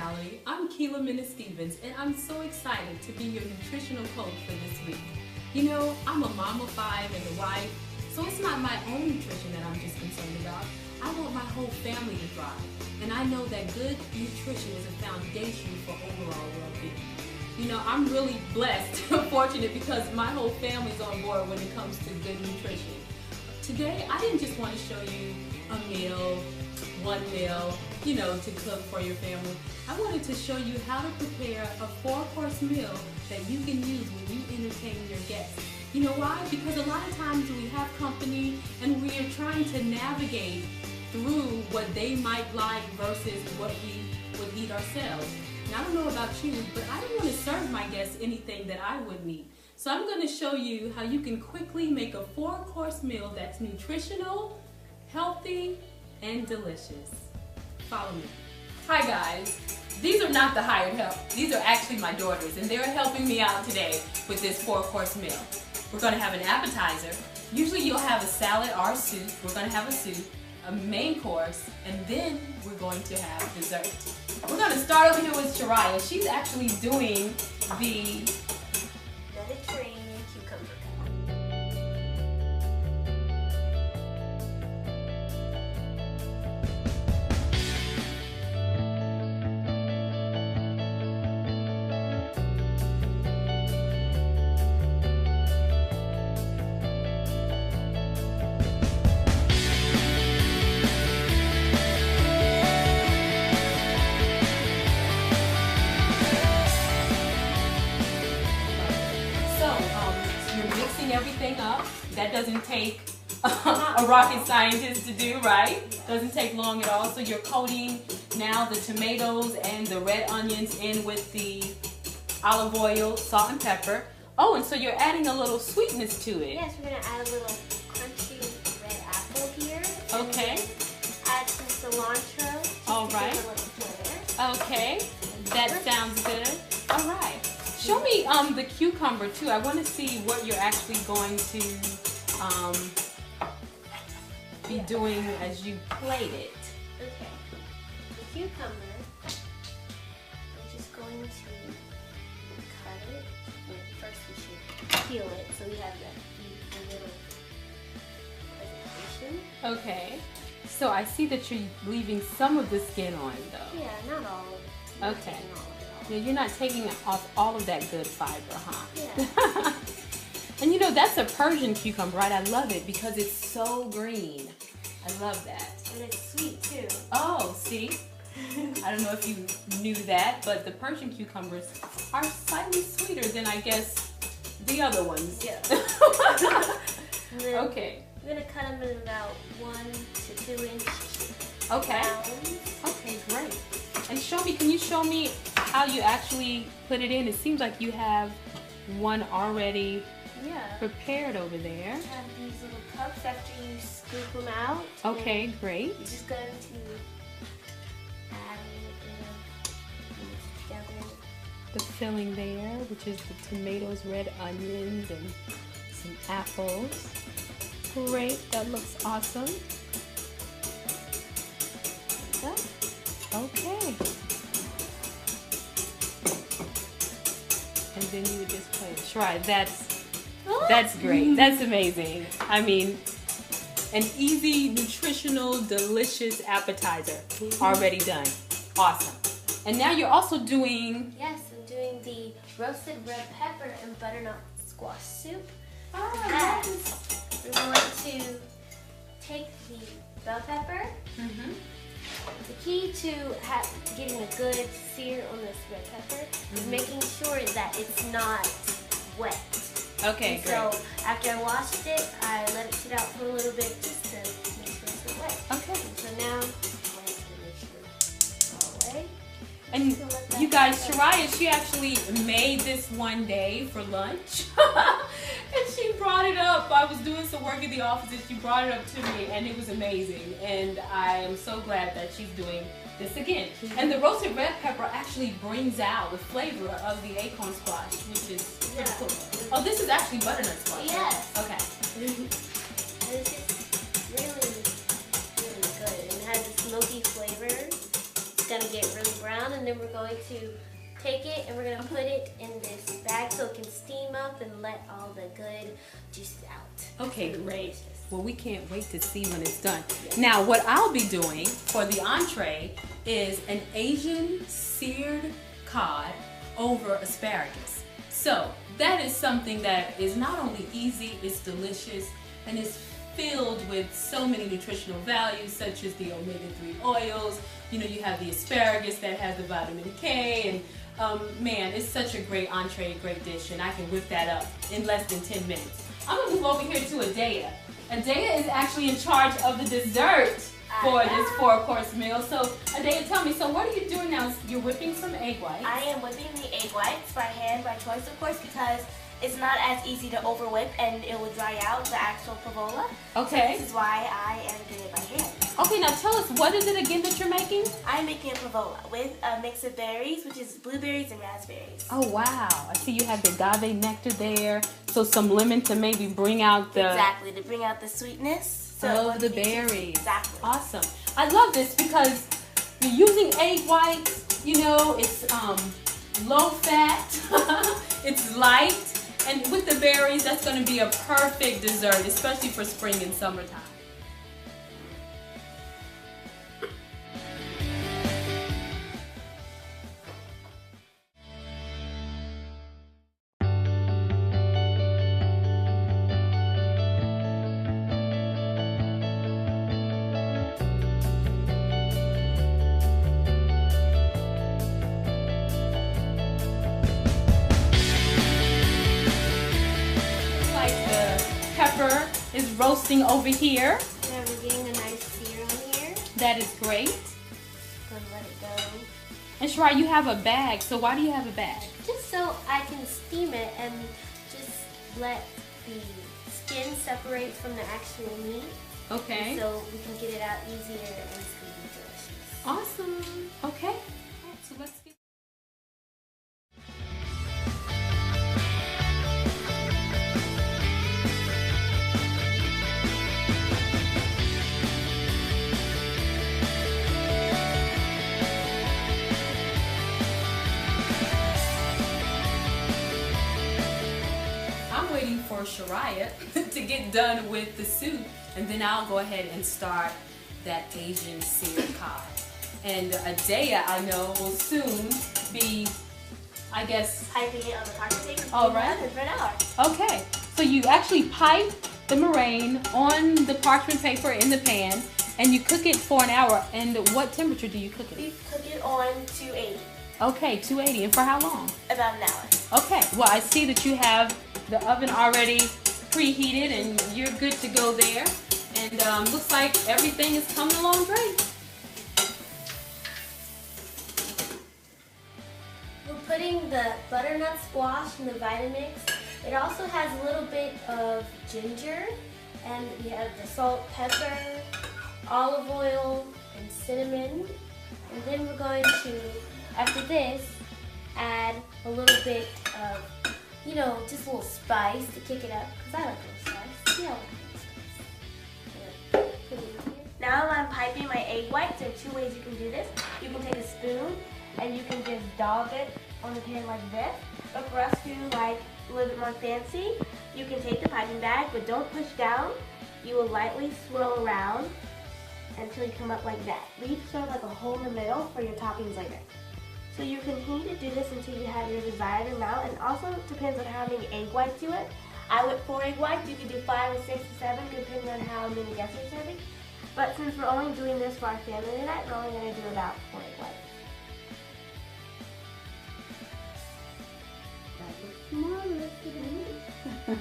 personality. I'm Keela Stevens, and I'm so excited to be your nutritional coach for this week. You know, I'm a mom of 5 and a wife, so it's not my own nutrition that I'm just concerned about. I want my whole family to thrive, and I know that good nutrition is a foundation for overall well-being. You know, I'm really blessed, fortunate, because my whole family's on board when it comes to good nutrition. Today, I didn't just want to show you a meal, one meal, you know, to cook for your family. I wanted to show you how to prepare a 4-course meal that you can use when you entertain your guests. You know why? Because a lot of times we have company and we are trying to navigate through what they might like versus what we would eat ourselves. And I don't know about you, but I don't want to serve my guests anything that I wouldn't eat. So I'm going to show you how you can quickly make a 4-course meal that's nutritional, healthy, and delicious. Follow me. Hi guys, these are not the hired help. These are actually my daughters, and they're helping me out today with this 4-course meal. We're going to have an appetizer. Usually you'll have a salad or a soup. We're going to have a soup, a main course, and then we're going to have dessert. We're going to start over here with Shariah. She's actually doing the Mediterranean cucumber pie. Everything up. That doesn't take a rocket scientist to do, right? Doesn't take long at all. So you're coating now the tomatoes and the red onions in with the olive oil, salt and pepper. Oh, and so you're adding a little sweetness to it. Yes, we're going to add a little crunchy red apple here. Okay. Add some cilantro. All right. Okay. That sounds good. All right. Show me the cucumber too. I want to see what you're actually going to be doing as you plate it. Okay. The cucumber, we're just going to cut it. Well, first we should peel it so we have a little presentation. Okay. So I see that you're leaving some of the skin on though. Yeah, not all of it. Okay. Yeah, you're not taking off all of that good fiber, huh? Yeah. And you know, that's a Persian cucumber, right? I love it because it's so green. I love that. And it's sweet too. Oh, see? I don't know if you knew that, but the Persian cucumbers are slightly sweeter than, I guess, the other ones. Yeah. Okay. We're going to cut them in about 1 to 2 inch Okay. rounds. Okay, great. And can you show me how you actually put it in? It seems like you have one already prepared over there. I have these little cups after you scoop them out. Okay, great. You're just going to add a little bit of together. The filling there, which is the tomatoes, red onions, and some apples. Great, that looks awesome. Okay. And then you would just play it. Right, that's great. That's amazing. I mean, an easy, nutritional, delicious appetizer already done. Awesome. And now you're also doing... Yes, I'm doing the roasted red pepper and butternut squash soup. Oh, yes. We want to take the bell pepper. The key to getting a good sear on this red pepper is making sure that it's not wet. Okay, great. So after I washed it, I let it sit out for a little bit just to make sure it's not wet. Okay. And so now, I'm going to make sure it's all away. And you guys, Shariah, she actually made this one day for lunch. And she brought it up. I was doing some work in the office and she brought it up to me and it was amazing. And I am so glad that she's doing this again. And the roasted red pepper actually brings out the flavor of the acorn squash, which is pretty cool. Oh, this is actually butternut squash. Yes. Right? Okay. It's just really, really good. And it has a smoky flavor. It's gonna get really brown, and and then we're going to take it and we're going to put it in this bag so it can steam up and let all the good juices out. Okay, great. Well, we can't wait to see when it's done. Now, what I'll be doing for the entree is an Asian seared cod over asparagus. So that is something that is not only easy, it's delicious, and it's filled with so many nutritional values such as the omega-3 oils. You know, you have the asparagus that has the vitamin K, and man, it's such a great entree, great dish, and I can whip that up in less than 10 minutes. I'm gonna move over here to Adea. Adea is actually in charge of the dessert for this 4-course meal. So Adea, tell me, so what are you doing now? You're whipping some egg whites. I am whipping the egg whites by hand, by choice of course, because it's not as easy to over whip and it will dry out the actual provola. Okay. So this is why I am doing it by hand. Okay, now tell us, what is it again that you're making? I'm making a provola with a mix of berries, which is blueberries and raspberries. Oh wow, I see you have the agave nectar there, so some lemon to maybe bring out the... Exactly, to bring out the sweetness. Of the berries. Exactly. Awesome. I love this because you're using egg whites, you know, it's low fat, it's light, and with the berries, that's going to be a perfect dessert, especially for spring and summertime. Pepper is roasting over here. Yeah, we're getting a nice sear on here. That is great. Gonna let it go. And Shirai, you have a bag, so why do you have a bag? Just so I can steam it and just let the skin separate from the actual meat. Okay. So we can get it out easier and it's gonna be delicious. Awesome. Okay. So let's get... for Shariah to get done with the soup, and then I'll go ahead and start that Asian seared cod. And Adea, I know, will soon be, I guess, piping it on the parchment paper all right. For an hour. Okay, so you actually pipe the meringue on the parchment paper in the pan, and you cook it for an hour. And what temperature do you cook it? We cook it on 280. Okay, 280. And for how long? About an hour. Okay, well, I see that you have the oven already preheated and you're good to go there. And looks like everything is coming along great. We're putting the butternut squash in the Vitamix. It also has a little bit of ginger, and we have the salt, pepper, olive oil, and cinnamon. And then we're going to, after this, add a little bit of, you know, just a little spice to kick it up, because I like a little spice. Yeah, I like a little spice. Put it in here. Now I'm piping my egg whites. There are two ways you can do this. You can take a spoon and you can just dab it on the pan like this. But for us who like a little bit more fancy, you can take the piping bag, but don't push down. You will lightly swirl around until you come up like that. Leave sort of like a hole in the middle for your toppings later. So you continue to do this until you have your desired amount, and also it depends on how many egg whites you whip. I whip 4 egg whites. You can do 5 or 6 or 7 depending on how many guests you're serving. But since we're only doing this for our family tonight, we're only going to do about 4 egg whites. Marvelous. I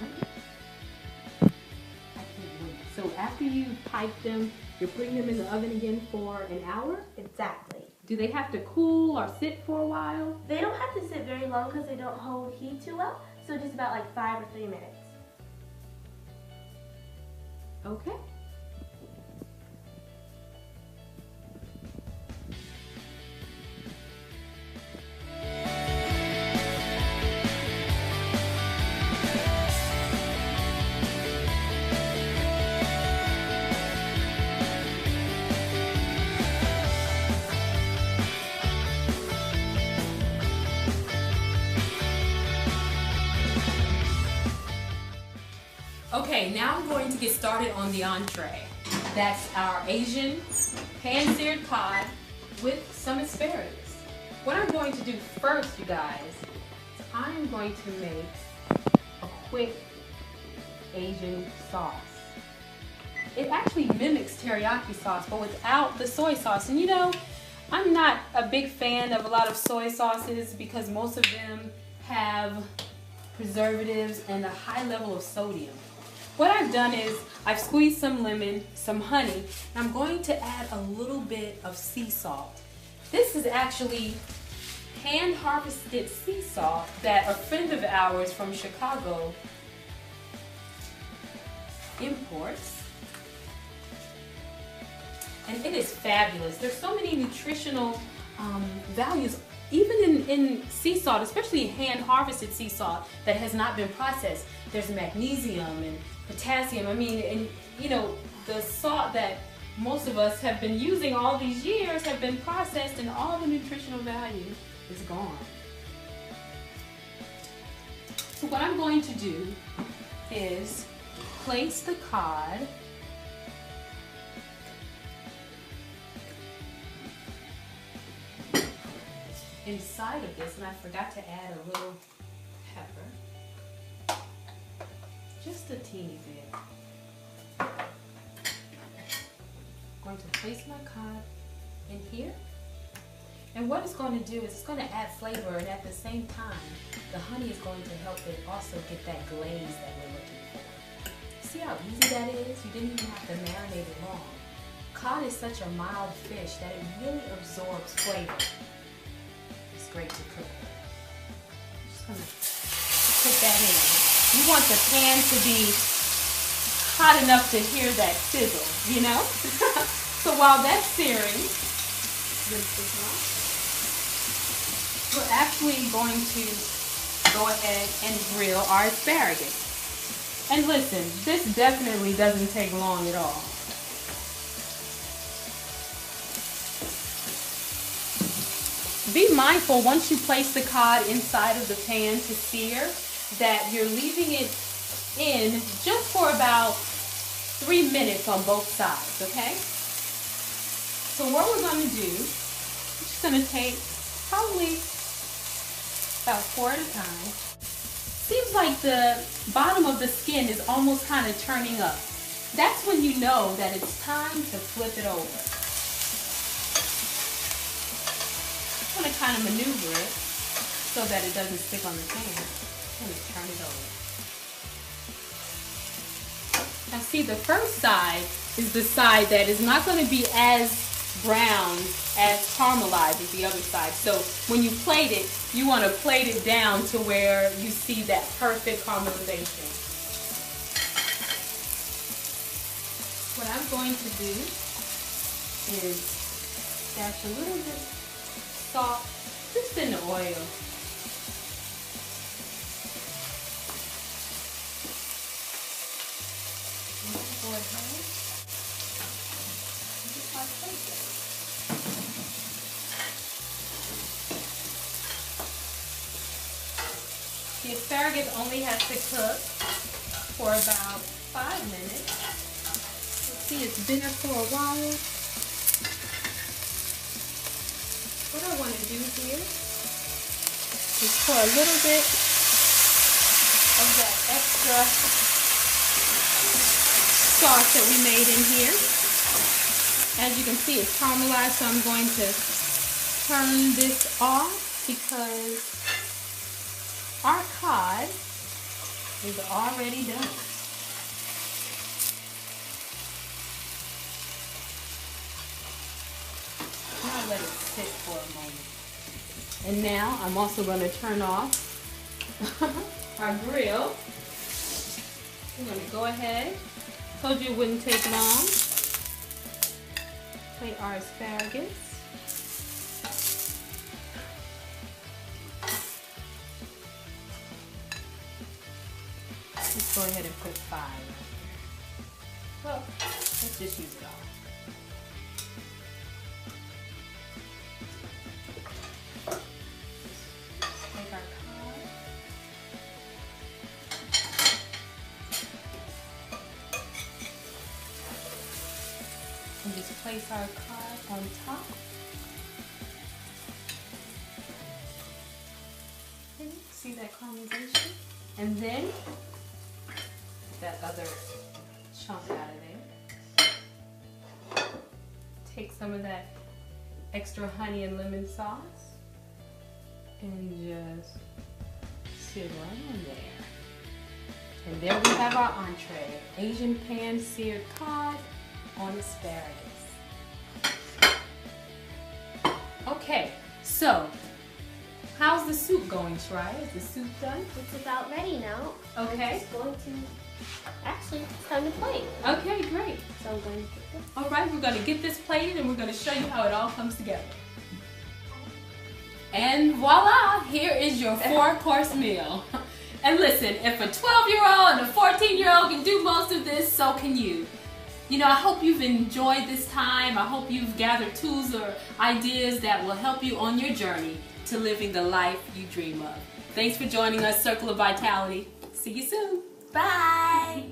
can't wait. So after you pipe them, you're putting them in the oven again for an hour? Exactly. Do they have to cool or sit for a while? They don't have to sit very long because they don't hold heat too well. So just about like 5 or 3 minutes. Okay. Okay, now I'm going to get started on the entree. That's our Asian pan-seared cod with some asparagus. What I'm going to do first, you guys, is I'm going to make a quick Asian sauce. It actually mimics teriyaki sauce, but without the soy sauce. And you know, I'm not a big fan of a lot of soy sauces because most of them have preservatives and a high level of sodium. What I've done is I've squeezed some lemon, some honey, and I'm going to add a little bit of sea salt. This is actually hand-harvested sea salt that a friend of ours from Chicago imports. And it is fabulous. There's so many nutritional values, even in sea salt, especially hand-harvested sea salt that has not been processed. There's magnesium and potassium. I mean, and you know, the salt that most of us have been using all these years have been processed, and all the nutritional value is gone. So what I'm going to do is place the cod inside of this, and I forgot to add a little pepper, just a teeny bit. I'm going to place my cod in here, and what it's going to do is it's going to add flavor, and at the same time the honey is going to help it also get that glaze that we're looking for. See how easy that is? You didn't even have to marinate it long. Cod is such a mild fish that it really absorbs flavor. Great to cook. I'm just gonna put that in. You want the pan to be hot enough to hear that sizzle, you know? So while that's searing, we're actually going to go ahead and grill our asparagus. And listen, this definitely doesn't take long at all. Be mindful once you place the cod inside of the pan to sear that you're leaving it in just for about 3 minutes on both sides, okay? So what we're going to do, we're just going to take probably about 4 at a time. Seems like the bottom of the skin is almost kind of turning up. That's when you know that it's time to flip it over. I'm going to kind of maneuver it so that it doesn't stick on the pan. I'm going to turn it over. Now see, the first side is the side that is not going to be as brown, as caramelized as the other side. So when you plate it, you want to plate it down to where you see that perfect caramelization. What I'm going to do is dash a little bit salt just in the oil. Go ahead. Just like that. The asparagus only has to cook for about 5 minutes. Let's see, it's been there for a while. What I want to do here is pour a little bit of that extra sauce that we made in here. As you can see, it's caramelized, so I'm going to turn this off because our cod is already done. Now let it sit for a moment. And now I'm also going to turn off our grill. I'm going to go ahead. Told you it wouldn't take long. Plate our asparagus. Let's go ahead and put 5. Well, let's just use it all. place our cod on top. Okay, see that caramelization? And then that other chunk out of there. Take some of that extra honey and lemon sauce and just sit right in there. And there we have our entree, Asian pan seared cod on asparagus. Okay, so how's the soup going, Shreya? Is the soup done? It's about ready now. Okay. I'm just going to, actually, it's time to plate. Okay, great. So I'm going to get this. All right, we're going to get this plated and we're going to show you how it all comes together. And voila, here is your 4-course meal. And listen, if a 12-year-old and a 14-year-old can do most of this, so can you. You know, I hope you've enjoyed this time. I hope you've gathered tools or ideas that will help you on your journey to living the life you dream of. Thanks for joining us, Circle of Vitality. See you soon. Bye.